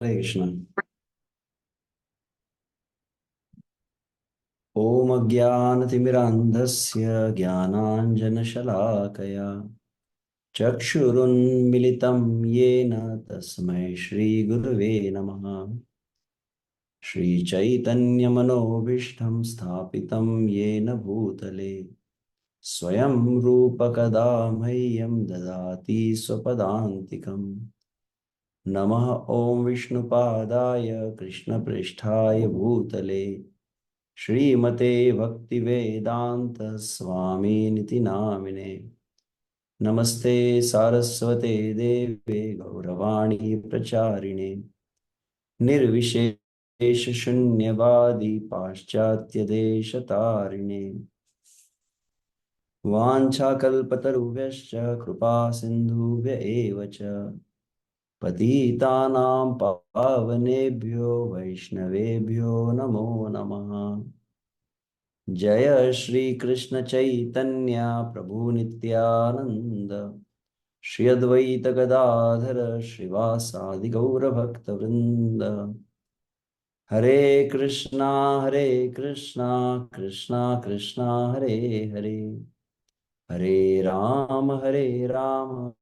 हरे कृष्ण। ॐ अज्ञानतिमिरान्धस्य ज्ञानाञ्जनशलाकया चक्षुरुन्मिलितं येन तस्मै श्रीगुरवे नमः। श्रीचैतन्यमनोभीष्टं स्थापितं येन भूतले स्वयं रूपकदा मह्यं ददाति स्वपदान्तिकम्। नमः ॐ विष्णुपादाय कृष्णप्रेष्ठाय भूतले श्रीमते भक्तिवेदांत स्वामीनिति नामिने। नमस्ते सारस्वते देवे गौरवाणी प्रचारिणे निर्विशेष शून्यवादी पाश्चात्य देश तारिणे। वाञ्छाकल्पतरुभ्यश्च कृपा सिन्धुभ्य एव च पतितानां पावनेभ्यो वैष्णवेभ्यो नमो नमः। जय श्री कृष्ण चैतन्य प्रभु नित्यानंद श्री अद्वैत गदाधर श्रीवासादि गौर भक्त वृंद। हरे कृष्णा कृष्णा कृष्णा हरे हरे, हरे राम राम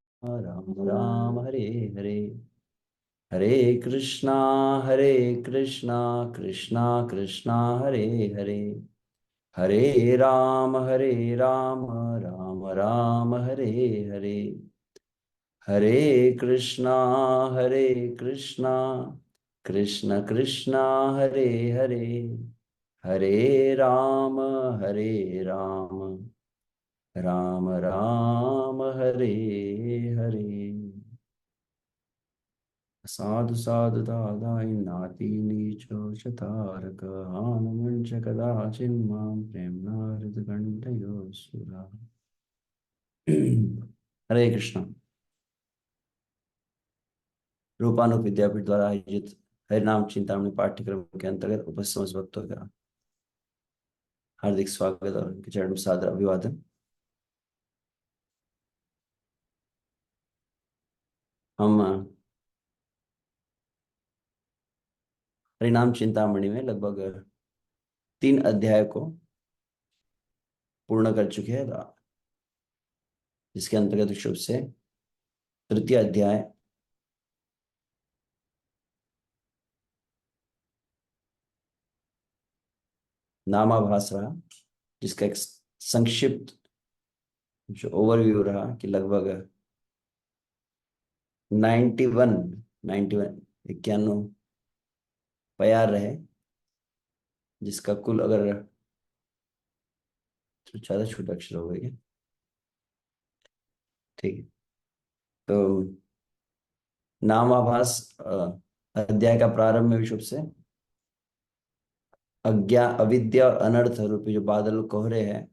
राम हरे हरे। हरे कृष्णा कृष्णा कृष्णा हरे हरे, हरे राम राम राम हरे हरे। हरे कृष्णा कृष्ण कृष्णा हरे हरे, हरे राम राम राम हरे हरे। साधु साधु दादाई नाती नीचो शतारक हानुमंच कदाचिन्मां प्रेम्णा हृदकंठयो सुरा। हरे कृष्ण। रूपानुग विद्यापीठ द्वारा आयोजित हरिनाम चिंतामणि पाठ्यक्रम के अंतर्गत उपस्थित समस्त भक्तों का हार्दिक स्वागत और उनके चरण में सादर अभिवादन। हम हरिनाम चिंतामणि में लगभग 3 अध्याय को पूर्ण कर चुके हैं, जिसके अंतर्गत शुभ से तृतीय अध्याय नामाभास रहा, जिसका एक संक्षिप्त जो ओवरव्यू रहा कि लगभग 91 91 प्यार रहे, जिसका कुल अगर तो ज्यादा छोटा अक्षर हो गया। ठीक है, तो नामाभास अध्याय का प्रारंभ में विषुव से अविद्या और अनर्थ रूपी जो बादल कोहरे हैं,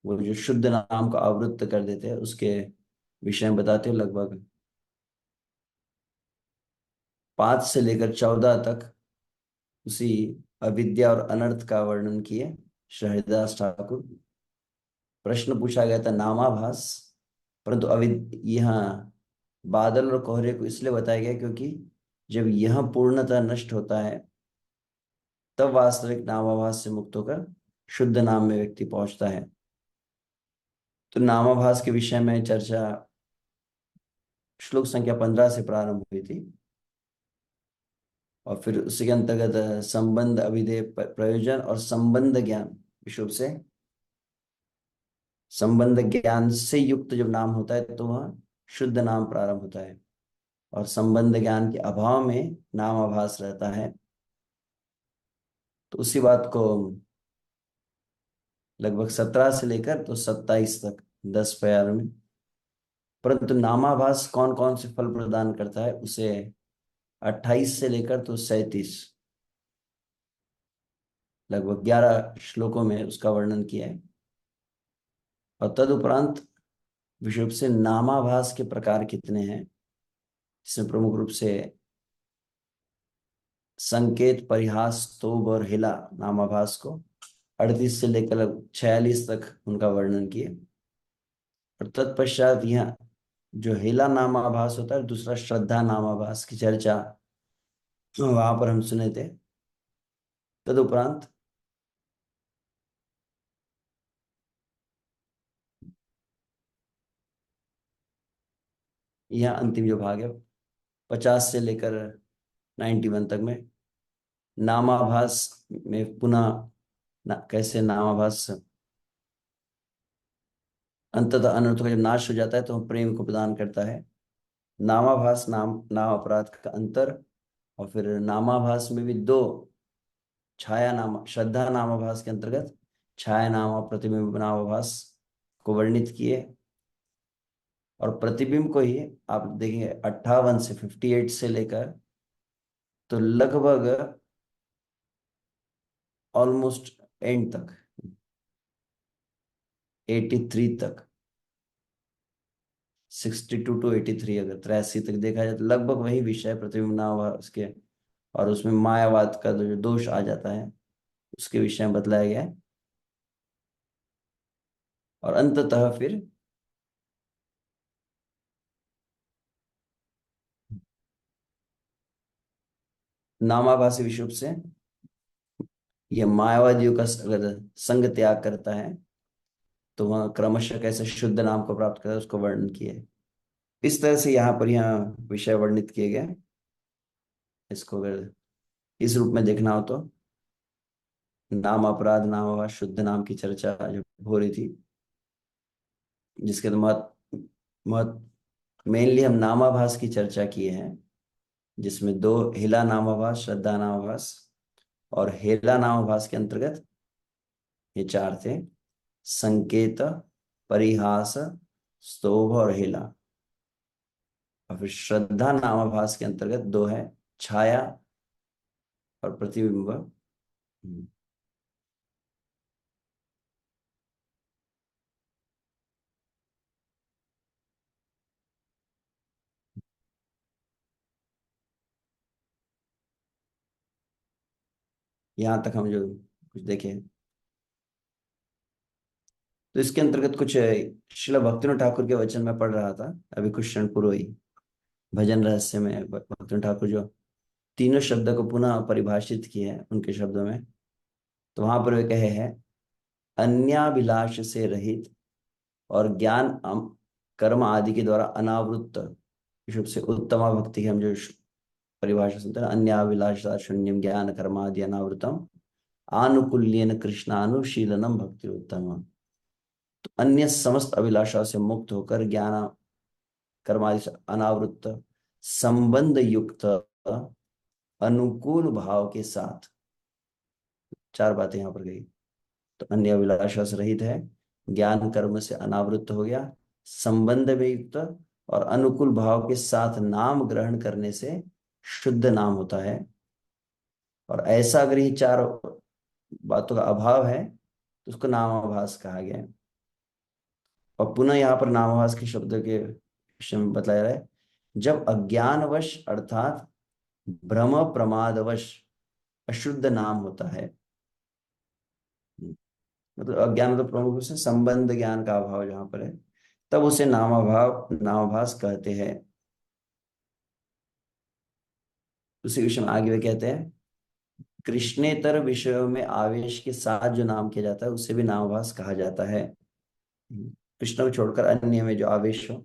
वो जो शुद्ध नाम को आवृत्त कर देते हैं, उसके विषय में बताते हैं। लगभग 5 से लेकर 14 तक उसी अविद्या और अनर्थ का वर्णन किए श्री हरिदास ठाकुर। प्रश्न पूछा गया था नामाभास, परंतु यहाँ बादल और कोहरे को इसलिए बताया गया क्योंकि जब यह पूर्णतः नष्ट होता है तब वास्तविक नामाभास से मुक्त होकर शुद्ध नाम में व्यक्ति पहुंचता है। तो नामाभास के विषय में चर्चा श्लोक संख्या 15 से प्रारंभ हुई थी, और फिर उसके अंतर्गत संबंध अभिधेय प्रयोजन और संबंध ज्ञान विषय से संबंध ज्ञान से युक्त जब नाम होता है तो वह शुद्ध नाम प्रारंभ होता है, और संबंध ज्ञान के अभाव में नाम आभास रहता है। तो उसी बात को लगभग 17 से लेकर तो 27 तक 10 प्यार में, परंतु नामाभास कौन कौन से फल प्रदान करता है उसे 28 से लेकर तो 37 लगभग 11 श्लोकों में उसका वर्णन किया है। और तदुपरांत विषुव से नामाभास के प्रकार कितने हैं, इसमें प्रमुख रूप से संकेत, परिहास, स्तोभ और हिला नामाभास को 38 से लेकर 46 तक उनका वर्णन किए। और तत्पश्चात यह जो हिला नामाभास होता है, दूसरा श्रद्धा नामाभास की चर्चा वहां पर हम सुने थे। तदुपरांत यह अंतिम जो भाग है, 50 से लेकर 91 तक में, नामाभास में पुनः कैसे नामाभास अंततः अनर्थों का जब नाश हो जाता है तो हम प्रेम को प्रदान करता है। नामाभास नाम नाम अपराध का अंतर। और फिर नामाभास में भी दो, छाया नाम श्रद्धा नामाभास के अंतर्गत छाया नाम और प्रतिबिंब नामाभास को वर्णित किए। और प्रतिबिंब को ही आप देखेंगे 58 से 58 से लेकर तो लगभग ऑलमोस्ट एंड तक, 83 तक, 62 टू 83, अगर 83 तक देखा जाए तो लगभग वही विषय प्रतिबिंब नामाभास के। और उसमें मायावाद का जो दोष आ जाता है उसके विषय में बतलाया गया है। और अंततः फिर नामाभासी विषुप से यह मायावादियों का अगर संग त्याग करता है तो वह क्रमशः कैसे शुद्ध नाम को प्राप्त करता है उसको वर्णन किया है। इस तरह से यहाँ विषय वर्णित किए गए। इसको अगर इस रूप में देखना हो तो नाम अपराध नामाभास शुद्ध नाम की चर्चा जो हो रही थी, जिसके तो महत्व मेनली हम नामाभास की चर्चा किए हैं, जिसमें दो, हिला नामाभास श्रद्धा नामाभास। और हेला नामाभास के अंतर्गत ये चार थे, संकेत, परिहास, स्तोभ और हेला। और फिर श्रद्धा नामाभास के अंतर्गत दो है, छाया और प्रतिबिंब। यहाँ तक हम जो कुछ देखे, तो इसके अंतर्गत कुछ श्रील भक्तिनाथ ठाकुर के वचन में पढ़ रहा था अभी कुछ क्षण पूर्व ही। भजन रहस्य में भक्तिनाथ ठाकुर जो तीनों शब्द को पुनः परिभाषित किए हैं उनके शब्दों में, तो वहां पर वे कहे हैं, अन्याभिलाष से रहित और ज्ञान कर्म आदि के द्वारा अनावृत्त विशुद्ध से उत्तमा भक्ति की हम जो परिभाषा सुनते हैं, अन्याभिलाषा शून्यम ज्ञान कर्म आदि अनावृतम आनुकूल्यन कृष्णानुशीलनम भक्ति उत्तम। तो अन्य समस्त अभिलाषाओं से मुक्त होकर ज्ञान कर्मादि से अनावृत्त संबंध युक्त अनुकूल भाव के साथ, चार बातें यहां पर गई। तो अन्य अभिलाषा से रहित है, ज्ञान कर्म से अनावृत्त हो गया, संबंध में युक्त और अनुकूल भाव के साथ नाम ग्रहण करने से शुद्ध नाम होता है। और ऐसा अगर ये चार बातों का अभाव है तो उसको नामाभास कहा गया है। और पुनः यहाँ पर नामाभास के शब्द के विषय में बताया रहा है, जब अज्ञानवश अर्थात भ्रम प्रमादवश अशुद्ध नाम होता है, मतलब अज्ञान तो प्रमुख से संबंध ज्ञान का अभाव जहां पर है, तब उसे नामाभाव नामाभास कहते हैं। उसी विषय में आगे वे कहते हैं, कृष्णेतर विषयों में आवेश के साथ जो नाम किया जाता है उसे भी नामाभास कहा जाता है। कृष्ण को छोड़कर अन्य में जो आवेश हो,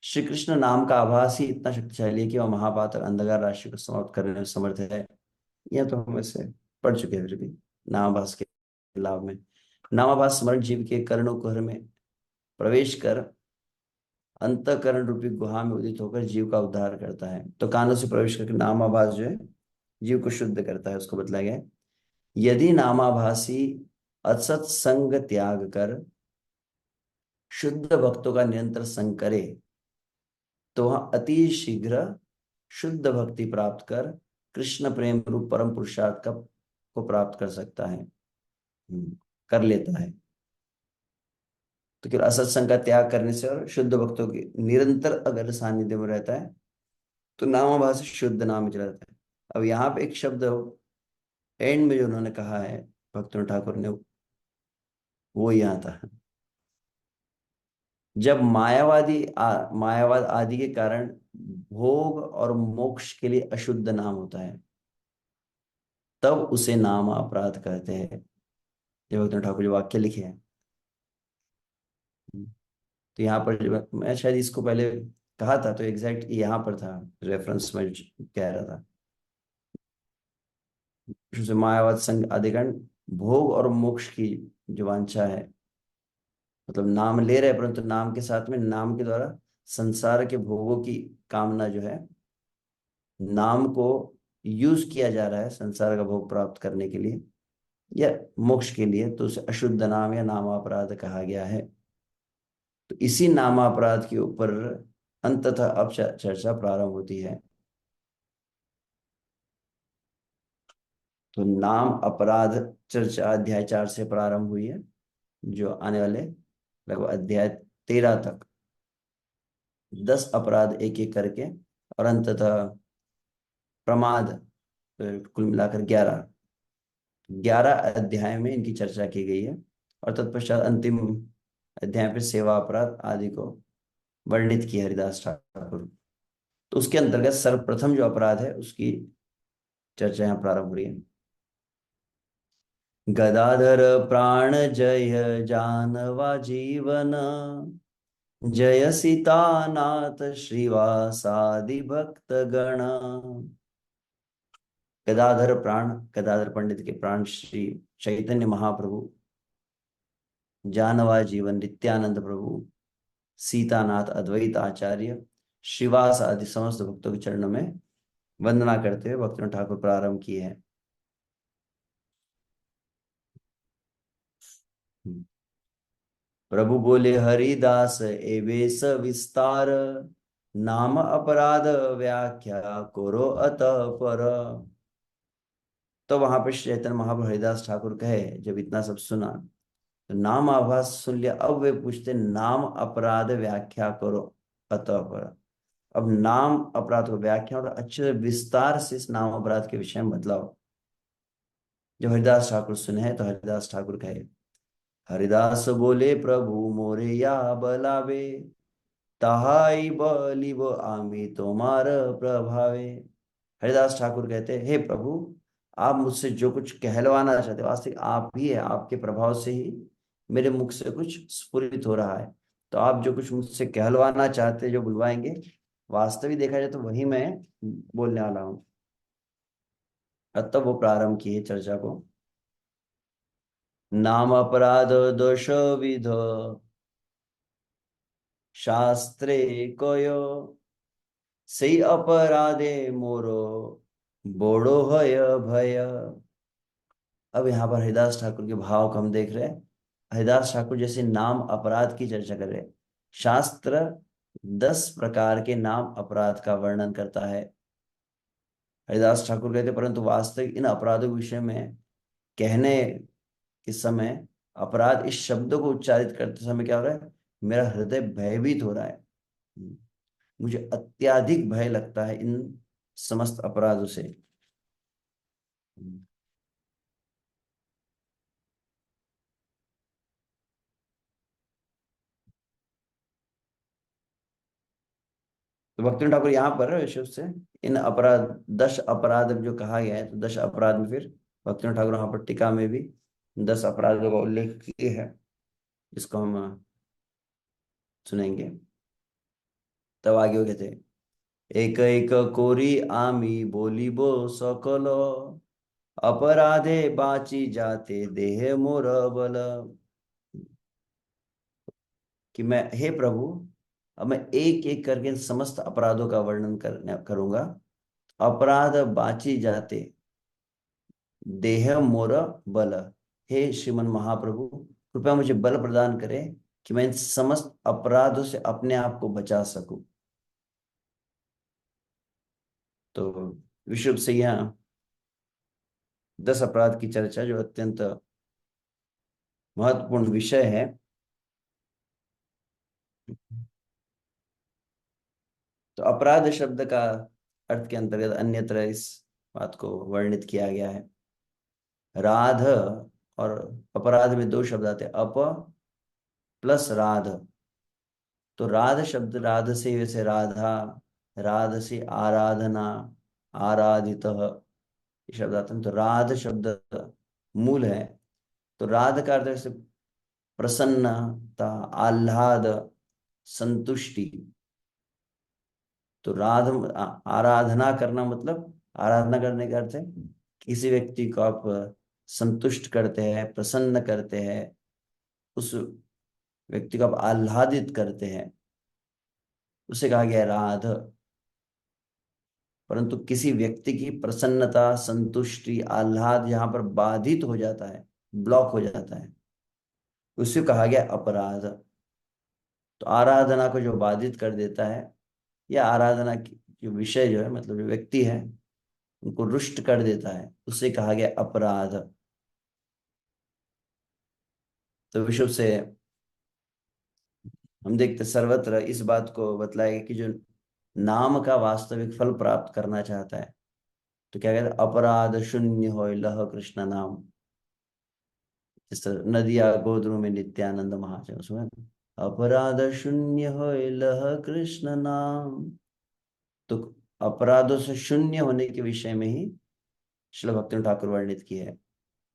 श्री कृष्ण नाम का आभास ही इतना शक्तिशाली है कि वह महापात और अंधकार राशि को समाप्त करने में समर्थ है। यह तो हम ऐसे पढ़ चुके हैं फिर भी नामाभास के लाभ में। नामाभास स्मरण जीव के कर्णों कुहर में प्रवेश कर अंतःकरण रूपी गुहा में उदित होकर जीव का उद्धार करता है। तो कानों से प्रवेश करके नामाभास जो है जीव को शुद्ध करता है, उसको बतलाया गया है। यदि नामाभासी असत संग त्याग कर शुद्ध भक्तों का निरंतर संग करे तो वह अति शीघ्र शुद्ध भक्ति प्राप्त कर कृष्ण प्रेम रूप परम पुरुषार्थ का को प्राप्त कर सकता है, कर लेता है। तो केवल असत्संग का त्याग करने से और शुद्ध भक्तों के निरंतर अगर सानिध्य में रहता है तो नामाभास शुद्ध नाम चला जाता है। अब यहाँ पे एक शब्द एंड में जो उन्होंने कहा है भक्तों ठाकुर ने, वो यहाँ था, जब मायावाद आदि के कारण भोग और मोक्ष के लिए अशुद्ध नाम होता है, तब उसे नाम अपराध कहते हैं। ये भक्ति ठाकुर जी वाक्य लिखे हैं। तो यहाँ पर मैं शायद इसको पहले कहा था, तो एग्जैक्ट यहाँ पर था रेफरेंस में कह रहा था। जैसे मायावाद संग आदिगण, भोग और मोक्ष की जो वांछा है, मतलब नाम ले रहे हैं परंतु नाम के साथ में नाम के द्वारा संसार के भोगों की कामना जो है, नाम को यूज किया जा रहा है संसार का भोग प्राप्त करने के लिए या मोक्ष के लिए, तो उसे अशुद्ध नाम या नामापराध कहा गया है। तो इसी नामापराध के ऊपर अंततः अब चर्चा प्रारंभ होती है। तो नाम अपराध चर्चा अध्याय 4 से प्रारंभ हुई है, जो आने वाले लगभग अध्याय 13 तक 10 अपराध एक एक करके, और अंततः प्रमाद, कुल मिलाकर 11 अध्याय में इनकी चर्चा की गई है। और तत्पश्चात अंतिम अध्याय पे सेवा अपराध आदि को वर्णित किया हरिदास ठाकुर। तो उसके अंतर्गत सर्वप्रथम जो अपराध है उसकी चर्चा यहाँ प्रारंभ हो रही है। गदाधर प्राण जय जानवा जीवन, जय सीतानाथ श्रीवासादि भक्त गण। गदाधर प्राण, गदाधर पंडित के प्राण श्री चैतन्य महाप्रभु, जानवा जीवन नित्यानंद प्रभु, सीतानाथ अद्वैत आचार्य, श्रीवास आदि समस्त भक्तों के चरणों में वंदना करते हुए भक्तों ठाकुर प्रारंभ किए हैं। प्रभु बोले हरिदास एवेश विस्तार, नाम अपराध व्याख्या करो अतः पर। तो वहां पर श्री चैतन्य महाप्रभु हरिदास ठाकुर कहे, जब इतना सब सुना तो नाम आभास सुन लिया। अब वे पूछते नाम अपराध व्याख्या करो अतः पर। अब नाम अपराध को व्याख्या और अच्छे से विस्तार से इस नाम अपराध के विषय में बतलाओ। जब हरिदास ठाकुर सुने तो हरिदास ठाकुर कहे, हरिदास बोले प्रभु मोरे या बलावे, ताहाई बलिब आमी तोमार प्रभावे। हरिदास ठाकुर कहते हैं, हे प्रभु, आप मुझसे जो कुछ कहलवाना चाहते हो वास्तविक आप ही है, आपके प्रभाव से ही मेरे मुख से कुछ स्फुरित हो रहा है। तो आप जो कुछ मुझसे कहलवाना चाहते, जो बुलवाएंगे, वास्तविक देखा जाए तो वही मैं बोलने वाला हूँ। तब वो प्रारंभ किए चर्चा को। नाम अपराध दोष विध, शास्त्रे कयो, सही अपराधे मोरो बोड़ो हय भय। अब यहाँ पर हरिदास ठाकुर के भाव को हम देख रहे हैं। हरिदास ठाकुर जैसे नाम अपराध की चर्चा कर रहे हैं। शास्त्र 10 प्रकार के नाम अपराध का वर्णन करता है। हरिदास ठाकुर कहते, परंतु वास्तविक इन अपराधों के विषय में कहने के समय, अपराध इस शब्द को उच्चारित करते समय क्या हो रहा है, मेरा हृदय भयभीत हो रहा है। मुझे अत्यधिक भय लगता है इन समस्त अपराधों से। तो भक्ति ठाकुर यहाँ पर विशेष से इन अपराध 10 अपराध जो कहा गया है, तो 10 अपराध में फिर भक्ति ठाकुर यहाँ पर टीका में भी 10 अपराधों का उल्लेख किए है, जिसको हम सुनेंगे। तब आगे वो कहते, एक एक कोरी आमी बोली बो सकल, अपराधे बाची जाते देह मोर बल। कि मैं, हे प्रभु, अब मैं एक एक करके इन समस्त अपराधों का वर्णन करूंगा। अपराध बाची जाते देह मोर बल। हे श्रीमन महाप्रभु, कृपया मुझे बल प्रदान करें कि मैं इन समस्त अपराधों से अपने आप को बचा सकूं। तो विशुभ से यहाँ 10 अपराध की चर्चा, जो अत्यंत महत्वपूर्ण विषय है। तो अपराध शब्द का अर्थ के अंतर्गत अन्यत्र इस बात को वर्णित किया गया है। राध और अपराध में 2 शब्द आते हैं, अप प्लस राध। तो राध शब्द राध से वैसे राधा राध से आराधना, आराधित ये शब्द आते हैं। तो राध शब्द मूल है। तो राध का अर्थ है प्रसन्नता, आह्लाद, संतुष्टि। तो आराधना करना मतलब, आराधना करने का अर्थ है किसी व्यक्ति को आप संतुष्ट करते हैं, प्रसन्न करते हैं, उस व्यक्ति को आप आह्लादित करते हैं, उसे कहा गया है राध। परंतु किसी व्यक्ति की प्रसन्नता, संतुष्टि, आह्लाद यहाँ पर बाधित हो जाता है, ब्लॉक हो जाता है, उसे कहा गया अपराध। तो आराधना को जो बाधित कर देता है, या आराधना की जो विषय जो है, मतलब जो व्यक्ति है, उनको रुष्ट कर देता है, उसे कहा गया अपराध। तो विश्व से हम देखते सर्वत्र इस बात को बतलाएगा कि जो नाम का वास्तविक फल प्राप्त करना चाहता है, तो क्या कहते हैं, अपराध शून्य हो लह कृष्ण नाम। जिस तरह नदिया गोद्रु में नित्यानंद महाजन, उसमें अपराध शून्य हो लह कृष्ण नाम। तो अपराधों से शून्य होने के विषय में ही श्रील भक्ति ठाकुर वर्णित किया है।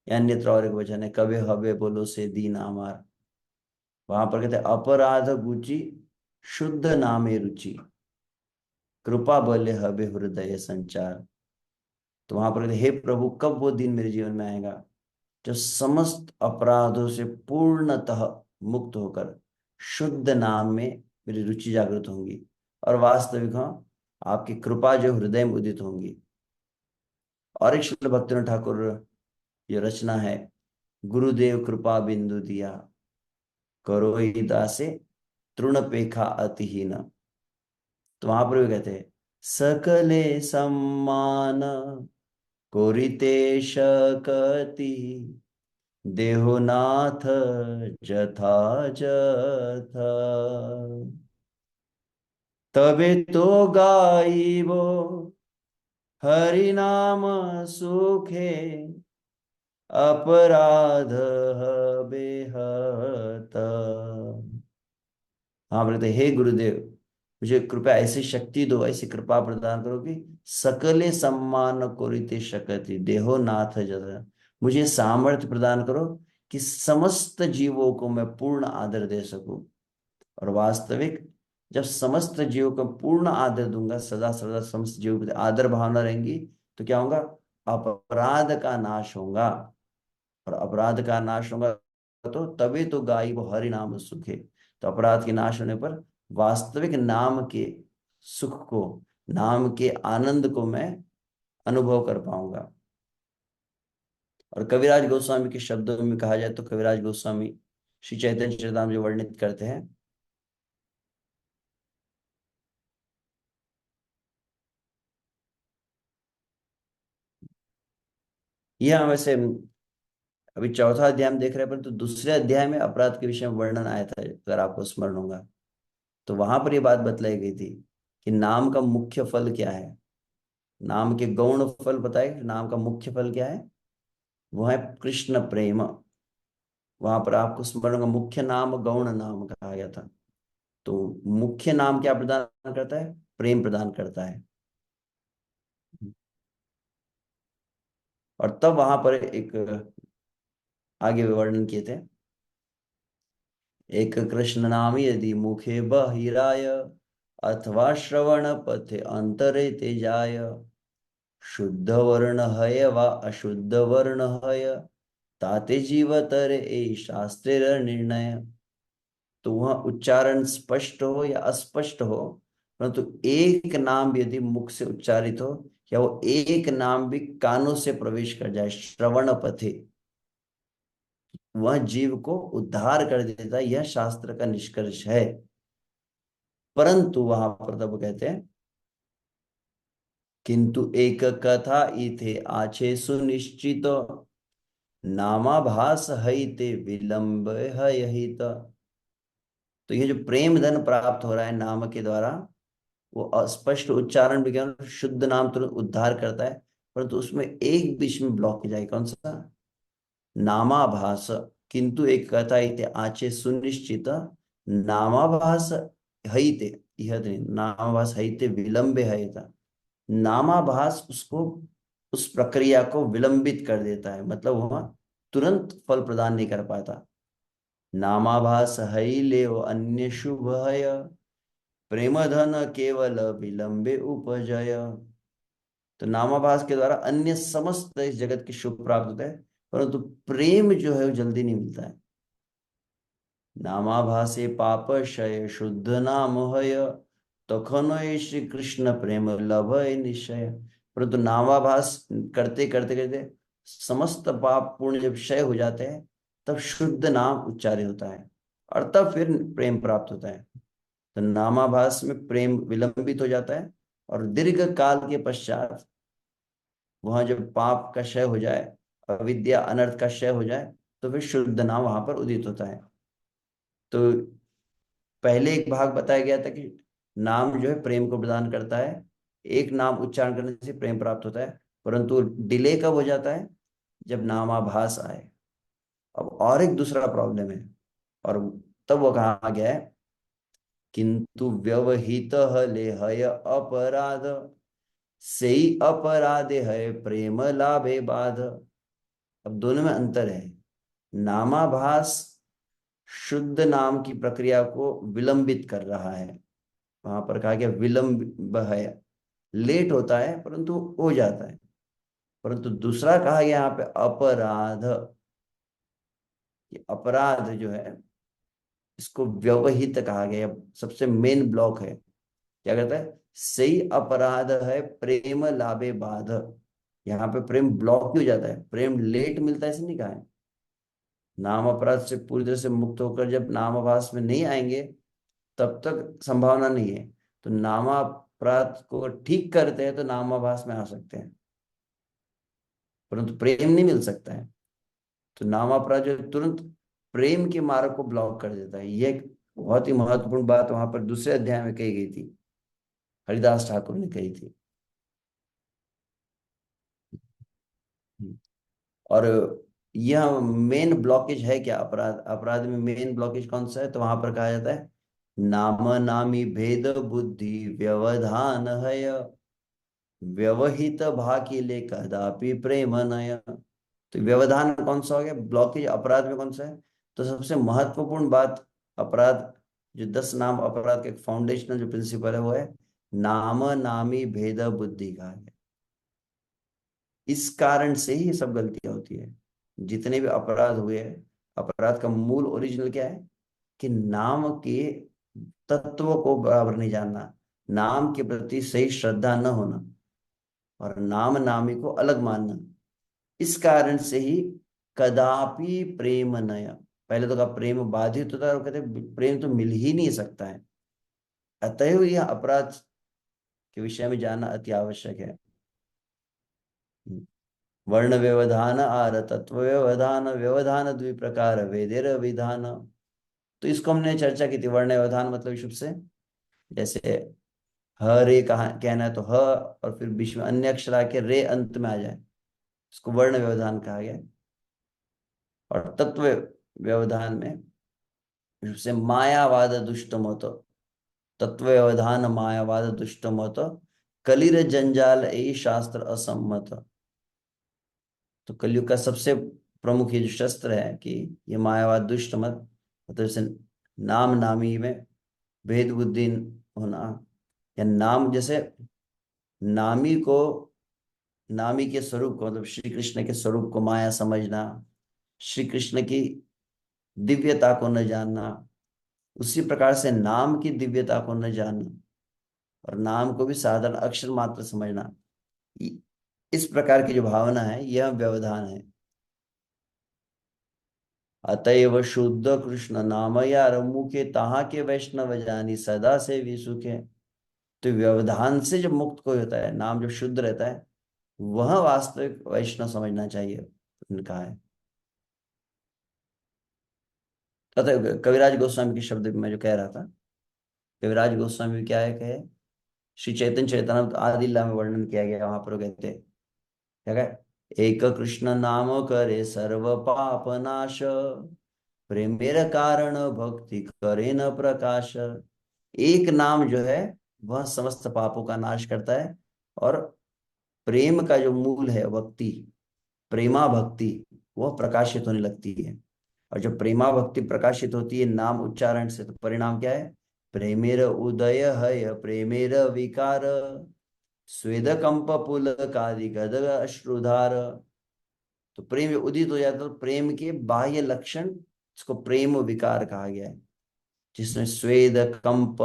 या अन्यत्र और एक वचन है, कबे हबे बोलो से दीन अमार। वहां पर कहते हैं अपराध गुची शुद्ध नामे रुचि, कृपा बले हबे हृदय संचार। तो वहां पर कहते हे प्रभु, कब वो दिन मेरे जीवन में आएगा जो समस्त अपराधों से पूर्णतः मुक्त होकर शुद्ध नाम में मेरी रुचि जागृत होंगी, और वास्तविक हाँ आपकी कृपा जो हृदय में उदित होंगी। और एक श्रील भक्ति ठाकुर जो रचना है, गुरुदेव कृपा बिंदु दिया, करोई दासे तृण पेखा अतिहीन। तो वहां पर भी कहते हैं सकले सम्मान कोरिते शकति, देहोनाथ जथा जथ। तबे तो गाइबो हरि नाम सुखे, अपराध बेहत। हाँ बोलते हे गुरुदेव, मुझे कृपया ऐसी शक्ति दो, ऐसी कृपा प्रदान करो कि सकले सम्मान कोरिते शकति, देहो नाथ जथा। मुझे सामर्थ्य प्रदान करो कि समस्त जीवों को मैं पूर्ण आदर दे सकूं। और वास्तविक जब समस्त जीवों को पूर्ण आदर दूंगा, सदा सदा समस्त जीवों के प्रति आदर भावना रहेंगी, तो क्या होगा, अपराध का नाश होगा। और अपराध का नाश होगा तो तभी तो गाई वो हरि नाम सुखे। तो अपराध के नाश होने पर वास्तविक नाम के सुख को, नाम के आनंद को मैं अनुभव कर पाऊंगा। और कविराज गोस्वामी के शब्दों में कहा जाए तो कविराज गोस्वामी श्री चैतन्य चरितामृत जो वर्णित करते हैं, यह वैसे अभी चौथा अध्याय में देख रहे हैं, परंतु दूसरे अध्याय में अपराध के विषय में वर्णन आया था, अगर आपको स्मरण होगा। तो वहां पर यह बात बतलाई गई थी कि नाम का मुख्य फल क्या है। नाम के गौण फल बताए, नाम का मुख्य फल क्या है, वो है कृष्ण प्रेम। वहां पर आपको स्मरण होगा, मुख्य नाम गौण नाम कहा गया था। तो मुख्य नाम क्या प्रदान करता है, प्रेम प्रदान करता है। और तब वहां पर एक आगे वर्णन किए थे, एक कृष्ण नाम यदि मुखे बहिराय, अथवा श्रवण पथे अंतरे ते जाय, शुद्ध वर्ण हय वा अशुद्ध वर्ण हय, ताते जीव तरे ए शास्त्रेर निर्णय। तो वह उच्चारण स्पष्ट हो या अस्पष्ट हो, परंतु एक नाम भी यदि मुख से उच्चारित हो, या वो एक नाम भी कानों से प्रवेश कर जाए श्रवण पथे, वह जीव को उद्धार कर देता है, यह शास्त्र का निष्कर्ष है। परंतु वहां पर तब कहते हैं, किंतु एक कथा इथे आछे सुनिश्चित, नामाभास हईते विलंब हयहित। तो ये जो प्रेम धन प्राप्त हो रहा है नाम के द्वारा, वो अस्पष्ट उच्चारण विज्ञान शुद्ध नाम तुरंत उद्धार करता है, परंतु उसमें एक बीच में ब्लॉक हो जाए, कौन सा, नामाभास। किंतु एक कथा इते आचे सुनिश्चित, नामाभास हईते, यह नहीं, नामाभास है विलंबे है था। नामाभास उसको, उस प्रक्रिया को विलंबित कर देता है, मतलब वह तुरंत फल प्रदान नहीं कर पाता। नामाभास है ले अन्य शुभ है, प्रेम धन केवल विलंबे उपजय। तो नामाभास के द्वारा अन्य समस्त इस जगत की शुभ प्राप्त होता है, परंतु प्रेम जो है वो जल्दी नहीं मिलता है। नामाभासे पाप क्षय शुद्ध नाम हय, तखन श्री कृष्ण प्रेम लभय निश्चय। परंतु नामाभास करते करते करते समस्त पाप पुण्य जब क्षय हो जाते हैं, तब शुद्ध नाम उच्चारित होता है और तब फिर प्रेम प्राप्त होता है। तो नामाभास में प्रेम विलंबित हो जाता है, और दीर्घ काल के पश्चात वहां जब पाप का क्षय हो जाए, अविद्या अनर्थ का क्षय हो जाए, तो फिर शुद्ध नाम वहां पर उदित होता है। तो पहले एक भाग बताया गया था कि नाम जो है प्रेम को प्रदान करता है, एक नाम उच्चारण करने से प्रेम प्राप्त होता है, परंतु डिले कब हो जाता है, जब नामाभास आए। अब और एक दूसरा प्रॉब्लम है, और तब वो कहा गया है, किंतु व्यवहित लेहय अपराध, से ही अपराधे है प्रेम लाभे बाध। अब दोनों में अंतर है। नामाभास शुद्ध नाम की प्रक्रिया को विलंबित कर रहा है, वहां पर कहा गया विलंब है, लेट होता है परंतु हो जाता है। परंतु दूसरा कहा गया यहाँ पे अपराध, ये अपराध जो है इसको व्यवहित कहा गया, सबसे मेन ब्लॉक है। क्या कहता है, सही अपराध है प्रेम लाभे बाध। यहाँ पे प्रेम ब्लॉक ही हो जाता है, प्रेम लेट मिलता है ऐसे नहीं कहा है। नाम अपराध से पूरी तरह से मुक्त होकर जब नामाभास में नहीं आएंगे, तब तक संभावना नहीं है। तो नामापराध को ठीक करते हैं तो नामाभास में आ सकते हैं, परंतु प्रेम नहीं मिल सकता है। तो नामापराध जो है, तुरंत प्रेम के मार्ग को ब्लॉक कर देता है। यह एक बहुत ही महत्वपूर्ण बात वहां पर दूसरे अध्याय में कही गई थी, हरिदास ठाकुर ने कही थी। और यह मेन ब्लॉकेज है क्या, अपराध, अपराध में मेन ब्लॉकेज कौन सा है, तो वहां पर कहा जाता है नाम नामी भेद बुद्धि व्यवधान है, व्यवहित भाकिले कदापि प्रेम नय। तो व्यवधान कौन सा हो गया, ब्लॉकेज अपराध में कौन सा है। तो सबसे महत्वपूर्ण बात, अपराध जो 10 नाम अपराध के फाउंडेशनल जो प्रिंसिपल है वो है नाम नामी भेद बुद्धि का है। इस कारण से ही ये सब गलतियां होती है, जितने भी अपराध हुए हैं। अपराध का मूल ओरिजिनल क्या है, कि नाम के तत्व को बराबर नहीं जानना, नाम के प्रति सही श्रद्धा न होना, और नाम नामी को अलग मानना। इस कारण से ही कदापि प्रेम नय, पहले तो कहा प्रेम बाधित होता है, और कहते प्रेम तो मिल ही नहीं सकता है। अतएव यह अपराध के विषय में जानना अति आवश्यक है। वर्ण व्यवधान आर तत्व व्यवधान, व्यवधान द्वि प्रकार वेदेर विधान। तो इसको हमने चर्चा की थी, वर्ण व्यवधान मतलब शुभ से, जैसे ह रे कहा कहना है तो ह, और फिर बीच में अन्य अक्षर आके रे अंत में आ जाए, इसको वर्ण व्यवधान कहा गया। और तत्व व्यवधान में से मायावाद दुष्ट मत, तत्व व्यवधान मायावाद दुष्ट मत, कलिर जंजाल ए शास्त्र असम्मत। तो कलयुग का सबसे प्रमुख ये जो शस्त्र है कि ये मायावाद दुष्ट मत, मतलब जैसे नाम नामी में भेद बुद्धि होना, या नाम जैसे नामी को, नामी के स्वरूप को मतलब श्री कृष्ण के स्वरूप को माया समझना, श्री कृष्ण की दिव्यता को न जानना, उसी प्रकार से नाम की दिव्यता को न जानना, और नाम को भी साधारण अक्षर मात्र समझना, इस प्रकार की जो भावना है यह व्यवधान है। अतएव शुद्ध कृष्ण नाम यार मुखे, तहा के वैष्णव जानी सदा से भी सुखे। तो व्यवधान से जब मुक्त कोई होता है, नाम जब शुद्ध रहता है, वह वास्तविक वैष्णव समझना चाहिए, उन्होंने कहा है। अतः कविराज गोस्वामी के शब्द में जो कह रहा था, कविराज गोस्वामी क्या है कहे, श्री चैतन्य चैतन्य आदि लीला में वर्णन किया गया, वहां पर वो कहते हैं, क्या कहे, एक कृष्ण नाम करे सर्व पाप नाश, प्रेमेर कारण भक्ति करे न प्रकाश। एक नाम जो है वह समस्त पापों का नाश करता है। और प्रेम का जो मूल है भक्ति, प्रेमा भक्ति, वह प्रकाशित होने लगती है। और जब प्रेमा भक्ति प्रकाशित होती है नाम उच्चारण से, तो परिणाम क्या है? प्रेमेर उदय है प्रेमेर विकार, स्वेद कंप पुलकादि गद अश्रुधार। तो प्रेम उदित हो जाता है, तो प्रेम के बाह्य लक्षण, इसको प्रेम विकार कहा गया है। जिसमें स्वेद कंप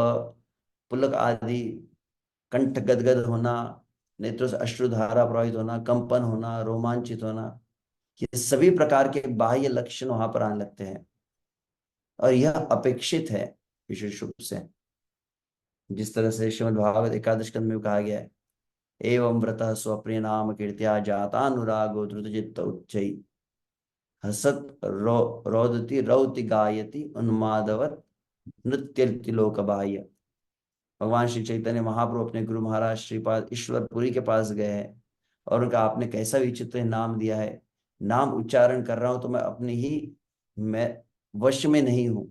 पुलक आदि, कंठ गदगद होना, नेत्रों से अश्रुधारा प्रवाहित होना, कंपन होना, रोमांचित होना, ये सभी प्रकार के बाह्य लक्षण वहां पर आने लगते हैं। और यह अपेक्षित है विशेष रूप से, जिस तरह से श्रीमद् भागवत एकादश स्कंध में कहा गया है, एवं व्रतः स्वप्रिय नाम कीर्त्या जातानुरागो द्रुत चित्त उच्चै, हसत रोदति रौति गायति उन्मादवत नृत्य लोक बाह्य। भगवान श्री चैतन्य महाप्रभु अपने गुरु महाराज श्रीपाद ईश्वरपुरी के पास गए हैं और उनका, आपने कैसा विचित्र नाम दिया है, नाम उच्चारण कर रहा हूं तो मैं अपने ही, मैं वश में नहीं हूं,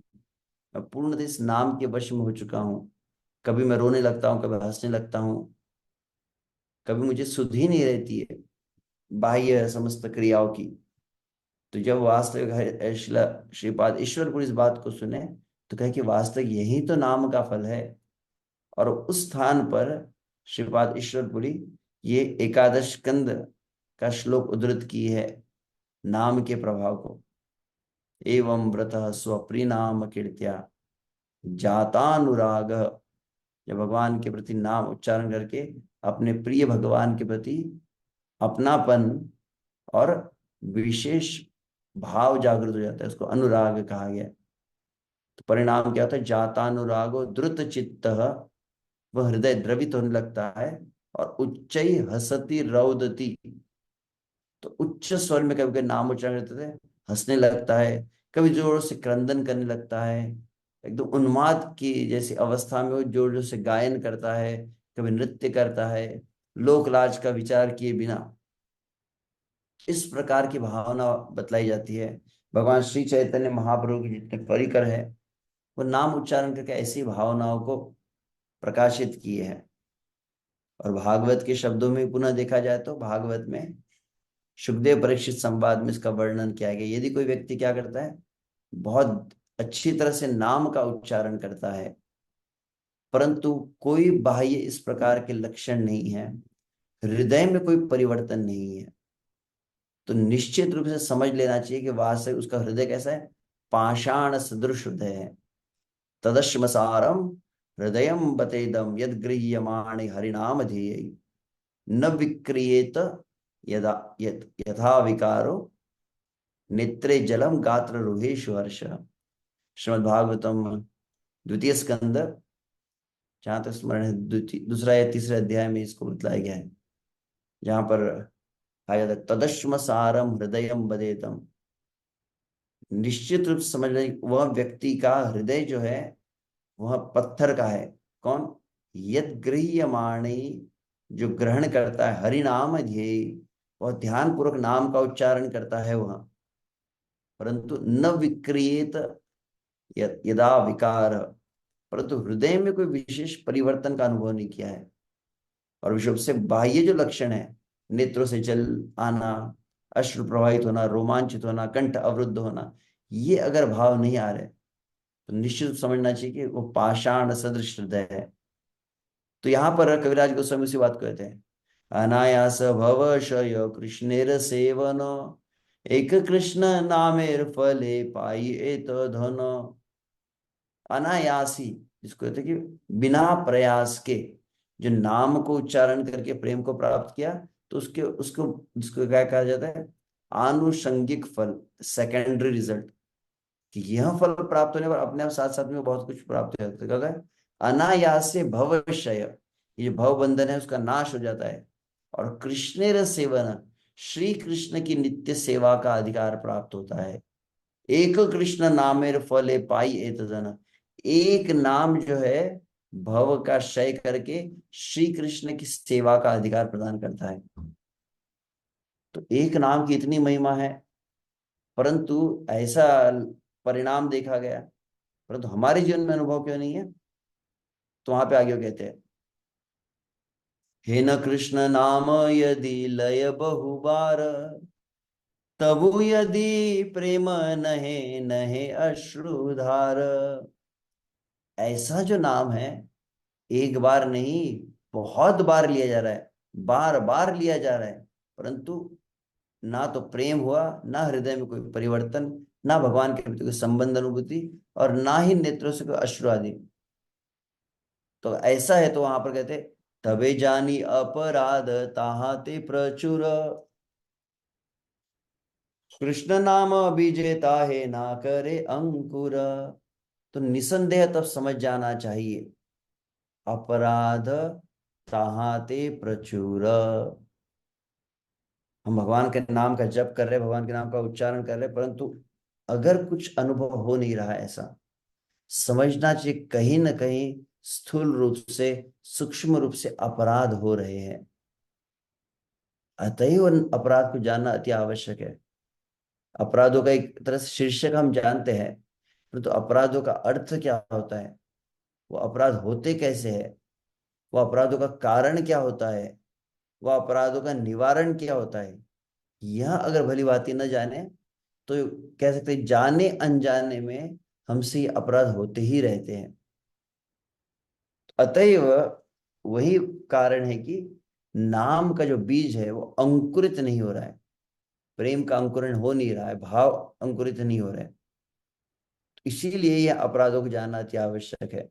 मैं पूर्णतः इस नाम के वश में हो चुका हूं। कभी मैं रोने लगता हूँ, कभी हंसने लगता हूँ, कभी मुझे सुध ही नहीं रहती है बाह्य समस्त क्रियाओं की। तो जब वास्तविक श्रीपाद ईश्वरपुरी इस बात को सुने, तो कहे कि वास्तविक यही तो नाम का फल है। और उस स्थान पर श्रीपाद ईश्वरपुरी ये एकादश स्कंद का श्लोक उद्धृत की है, नाम के प्रभाव को। एवं व्रतः स्वप्रिनाम कीर्त्या जातानुराग, जब भगवान के प्रति नाम उच्चारण करके अपने प्रिय भगवान के प्रति अपनापन और विशेष भाव जागृत हो जाता है, उसको अनुराग कहा गया। तो परिणाम क्या होता है? जातानुरागो द्रुत चित्त, वह हृदय द्रवित होने लगता है। और उच्च हसती रौदती, तो उच्च स्वर में कभी कभी नाम उच्चारण करते थे, हंसने लगता है, कभी जोरों से क्रंदन करने लगता है, एकदम उन्माद की जैसी अवस्था में वो जोर जोर से गायन करता है, कभी नृत्य करता है, लोक लाज का विचार किए बिना। इस प्रकार की भावना बतलाई जाती है। भगवान श्री चैतन्य महाप्रभु की जितने परिकर है, वो नाम उच्चारण करके ऐसी भावनाओं को प्रकाशित किए हैं। और भागवत के शब्दों में पुनः देखा जाए तो भागवत में सुखदेव परीक्षित संवाद में इसका वर्णन किया गया। यदि कोई व्यक्ति क्या करता है, बहुत अच्छी तरह से नाम का उच्चारण करता है, परंतु कोई बाह्य इस प्रकार के लक्षण नहीं है, हृदय में कोई परिवर्तन नहीं है, तो निश्चित रूप से समझ लेना चाहिए कि वास्तविक उसका हृदय कैसा है? पाषाण सदृश हृदय है। तदश्मसारम हृदय बतेदम यद गृह्यमाणे हरिनाम ध्येय, न विक्रियेत यदा यथा विकारो, नेत्रे जलम गात्र रुहेशु हर्ष। श्रीमद्भागवतम द्वितीय स्कंद, जहां तक स्मरण है, दूसरा या तीसरे अध्याय में इसको बतलाया गया है, जहां पर आया था तदश्म सारम हृदय बदेतम। निश्चित रूप से समझ लें, वह व्यक्ति का हृदय जो है वह पत्थर का है। कौन? यद गृह्यमाणे, जो ग्रहण करता है, हरि नाम ध्येय, वह ध्यान पूर्वक नाम का उच्चारण करता है वह, परंतु न विक्रियेत यदा विकार, परंतु हृदय में कोई विशेष परिवर्तन का अनुभव नहीं किया है। और विशुभ से बाह्य जो लक्षण है, नेत्रों से जल आना, अश्रु प्रवाहित होना, रोमांचित होना, कंठ अवरुद्ध होना, ये अगर भाव नहीं आ रहे, तो निश्चित समझना चाहिए कि वो पाषाण सदृश हृदय है। तो यहां पर कविराज गोस्वामी उसी बात को कहते हैं, अनायास भव शय कृष्णेर सेवन, एक कृष्ण नामेर फले पाई एत धन। अनायासी, जिसको कहते हैं कि बिना प्रयास के जो नाम को उच्चारण करके प्रेम को प्राप्त किया, तो उसके उसको जिसको क्या कहा जाता है? आनुषंगिक फल, सेकेंडरी रिजल्ट, कि यह फल प्राप्त होने पर अपने आप साथ साथ में बहुत कुछ प्राप्त हो जाता है। क्या है? अनायास से भवक्षय, ये जो भव बंधन है उसका नाश हो जाता है। और कृष्णेर सेवन, श्री कृष्ण की नित्य सेवा का अधिकार प्राप्त होता है। एक कृष्ण नामेर फले पाई एत जन, एक नाम जो है भव का क्षय करके श्री कृष्ण की सेवा का अधिकार प्रदान करता है। तो एक नाम की इतनी महिमा है, परंतु ऐसा परिणाम देखा गया, परंतु हमारे जीवन में अनुभव क्यों नहीं है? तो वहां पे आगे वो कहते हैं, हे न कृष्ण नाम यदि लय बहुबार, तबु यदि प्रेम नहे नहे अश्रुधार। ऐसा जो नाम है, एक बार नहीं, बहुत बार लिया जा रहा है, बार बार लिया जा रहा है, परंतु ना तो प्रेम हुआ, ना हृदय में कोई परिवर्तन, ना भगवान के प्रति कोई संबंध अनुभूति, और ना ही नेत्रों से कोई अश्रु आदि। तो ऐसा है तो वहां पर कहते, तबे जानी अपराध ताहा ते प्रचुर, कृष्ण नाम विजेता है ना करे अंकुर। तो निसंदेह तब समझ जाना चाहिए, अपराध ताहा ते प्रचुर। हम भगवान के नाम का जप कर रहे हैं, भगवान के नाम का उच्चारण कर रहे हैं, परंतु अगर कुछ अनुभव हो नहीं रहा है, ऐसा समझना चाहिए कहीं ना कहीं स्थूल रूप से, सूक्ष्म रूप से अपराध हो रहे हैं। अतः उन अपराध को जानना अति आवश्यक है। अपराधों का एक तरह से शीर्षक हम जानते हैं, परंतु अपराधों का अर्थ क्या होता है, वो अपराध होते कैसे है, वो अपराधों का कारण क्या होता है, वो अपराधों का निवारण क्या होता है, यह अगर भली भांति न जाने तो कह सकते हैं जाने अनजाने में हमसे ये अपराध होते ही रहते हैं। अतएव वही कारण है कि नाम का जो बीज है वो अंकुरित नहीं हो रहा है, प्रेम का अंकुरण हो नहीं रहा है, भाव अंकुरित नहीं हो रहे हैं। इसीलिए यह अपराधों को जानना अति आवश्यक है।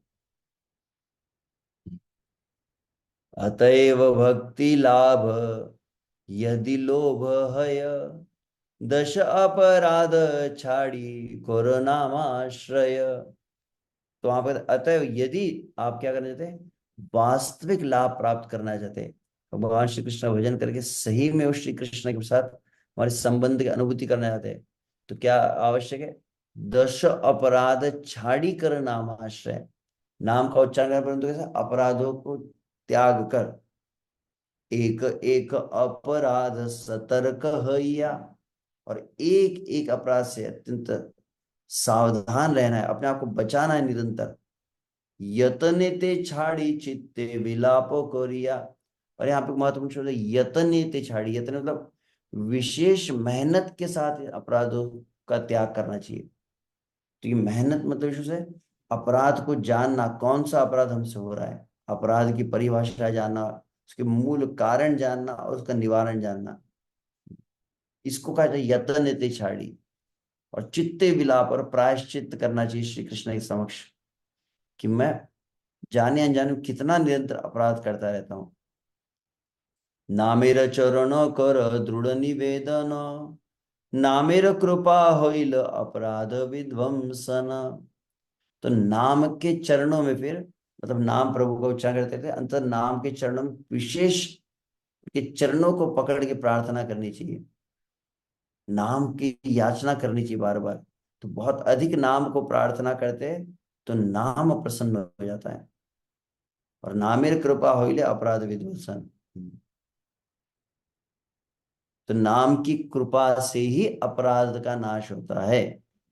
अतएव भक्ति लाभ यदि लोभ हय, दश अपराध छाड़ी करो नामाश्रय। तो वहां पर अतः यदि आप क्या करना चाहते हैं, वास्तविक लाभ प्राप्त करना चाहते हैं, तो भगवान श्री कृष्ण का भजन करके सही में वो श्री कृष्ण के साथ हमारे संबंध की अनुभूति करना चाहते हैं, तो क्या आवश्यक है, दश अपराध छाड़ी कर नाम आश्रय। नाम का उच्चारण करना, परंतु कैसे, अपराधों को त्याग कर, एक एक अपराध सतर्क हैया, और एक एक अपराध से अत्यंत सावधान रहना है, अपने आप को बचाना है निरंतर। यतने ते छाड़ी चित्ते विलापो कोरिया। और यहाँ पे महत्वपूर्ण शब्द है यतने ते छाड़ी। यतने मतलब विशेष मेहनत के साथ अपराधों का त्याग करना चाहिए। तो ये मेहनत मतलब विशेष है अपराध को जानना, कौन सा अपराध हमसे हो रहा है, अपराध की परिभाषा जानना, उसके मूल कारण जानना और उसका निवारण जानना, इसको कहा जाए यतन ते छाड़ी। और चित्ते विलाप और प्रायश्चित करना चाहिए श्री कृष्ण के समक्ष, कि मैं जाने अनजाने में कितना निरंतर अपराध करता रहता हूँ। नामेर चरण कर दृढ़ निवेदन, नामेर कृपा होइल अपराध विध्वंसन। तो नाम के चरणों में फिर मतलब नाम प्रभु का उच्चारण करते थे, अंतर नाम के चरणों में विशेष के चरणों को पकड़ के प्रार्थना करनी चाहिए, नाम की याचना करनी चाहिए बार बार। तो बहुत अधिक नाम को प्रार्थना करते हैं तो नाम प्रसन्न हो जाता है, और नामेर कृपा होइले अपराध विध्वंसन। तो नाम की कृपा से ही अपराध का नाश होता है,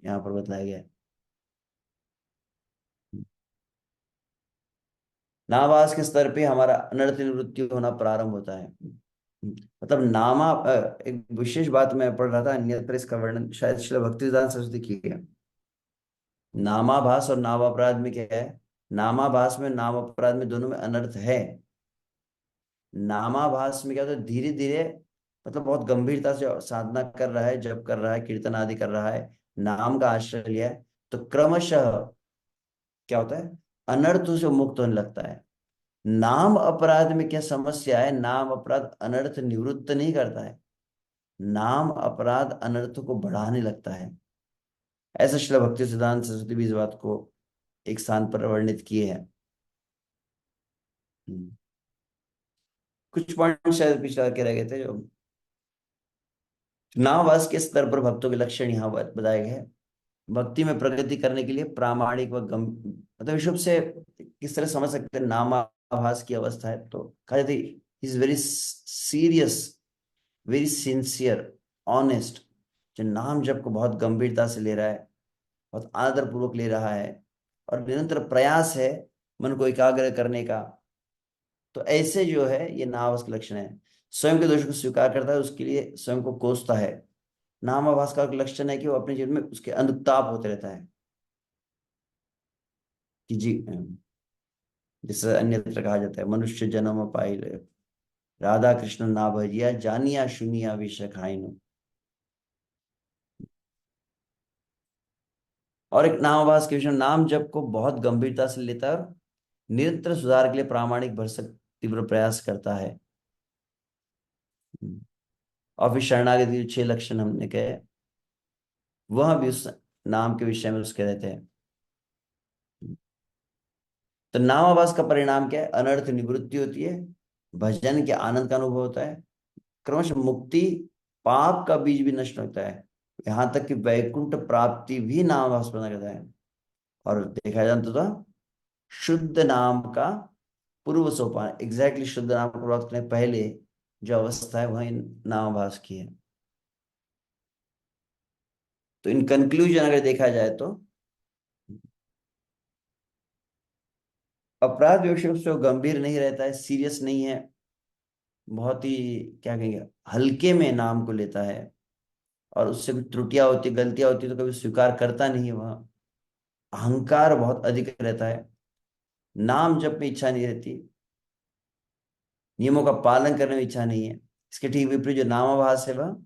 यहाँ पर बताया गया है। नाभास के स्तर पे हमारा अनर्थ निवृत्ति होना प्रारंभ होता है। मतलब एक विशेष बात मैं पढ़ रहा था, अन्यत्र इसका वर्णन शायद श्रील भक्तिवेदांत सरस्वती की है। नामाभास और नामापराध में क्या है, नामाभास में नाम अपराध में दोनों में अनर्थ है। नामाभास में क्या होता है, धीरे धीरे मतलब बहुत गंभीरता से साधना कर रहा है, जप कर रहा है, कीर्तन आदि कर रहा है, नाम का आश्रय लिया है, तो क्रमशः क्या होता है, अनर्थों से मुक्त होने लगता है। नाम अपराध में क्या समस्या है, नाम अपराध अनर्थ निवृत्त नहीं करता है, नाम अपराध अनर्थ को बढ़ाने लगता है। ऐसा श्रील भक्ति सिद्धांत सरस्वती भी इस बात को एक स्थान पर वर्णित किए हैं। हम्म। कुछ पॉइंट शायद पिछला के रह गए थे, जो नामवास के स्तर पर भक्तों के लक्षण यहाँ बताए गए हैं। भक्ति में प्रगति करने के लिए प्रामाणिक व गम मतलब विशुभ से किस तरह समझ सकते हैं नामाभास की अवस्था है, तो कहा जाता है is very serious, very sincere, honest. जो नाम जप को बहुत गंभीरता से ले रहा है, बहुत आदर पूर्वक ले रहा है, और निरंतर प्रयास है मन को एकाग्र करने का। तो ऐसे जो है ये नामाभास का लक्षण है। स्वयं के दोष को स्वीकार करता है, उसके लिए स्वयं को कोसता है। नामाभास का लक्षण है कि वो अपने जीवन में उसके अनुताप होते रहता है कि जी, जिससे अन्यत्र कहा जाता है, मनुष्य जन्म पाइल राधा कृष्ण ना भजिया जानिया सुनिया विष खाइनु। और एक नामाभास के विषय में, नाम जप को बहुत गंभीरता से लेता है और निरंतर सुधार के लिए प्रामाणिक भरसक तीव्र प्रयास करता है। और फिर शरणागति के 6 लक्षण हमने कहे, वह भी उस नाम के विषय में उसके रहते हैं। तो नामाभास का परिणाम क्या है? अनर्थ निवृत्ति होती है, भजन के आनंद का अनुभव होता है, क्रमश मुक्ति, पाप का बीज भी नष्ट होता है, यहां तक कि वैकुंठ प्राप्ति भी नामाभास प्रदान करता है। और देखा जाए तो शुद्ध नाम का पूर्व सोपान, एग्जैक्टली शुद्ध नाम को प्राप्त करने पहले जो अवस्था है वह नामाभास की है। तो इन कंक्लूजन अगर देखा जाए तो अपराध विषय से गंभीर नहीं रहता है, सीरियस नहीं है, बहुत ही क्या कहेंगे, हल्के में नाम को लेता है। और उससे भी त्रुटियां होती, गलतियां होती तो कभी स्वीकार करता नहीं है वह। अहंकार बहुत अधिक रहता है, नाम जप में इच्छा नहीं रहती, नियमों का पालन करने में इच्छा नहीं है। इसके ठीक विपरीत जो नामाभास है वह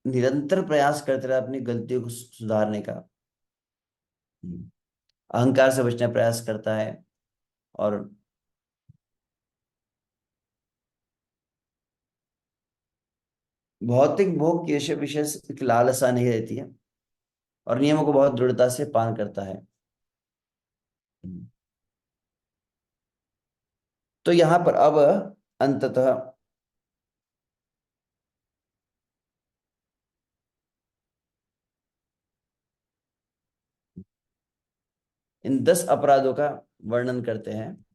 निरंतर प्रयास करते रहे अपनी गलतियों को सुधारने का। अहंकार से बचने का प्रयास करता है। और भौतिक भोग की विशेष लालसा नहीं रहती है, और नियमों को बहुत दृढ़ता से पालन करता है। तो यहां पर अब अंततः इन 10 अपराधों का वर्णन करते हैं।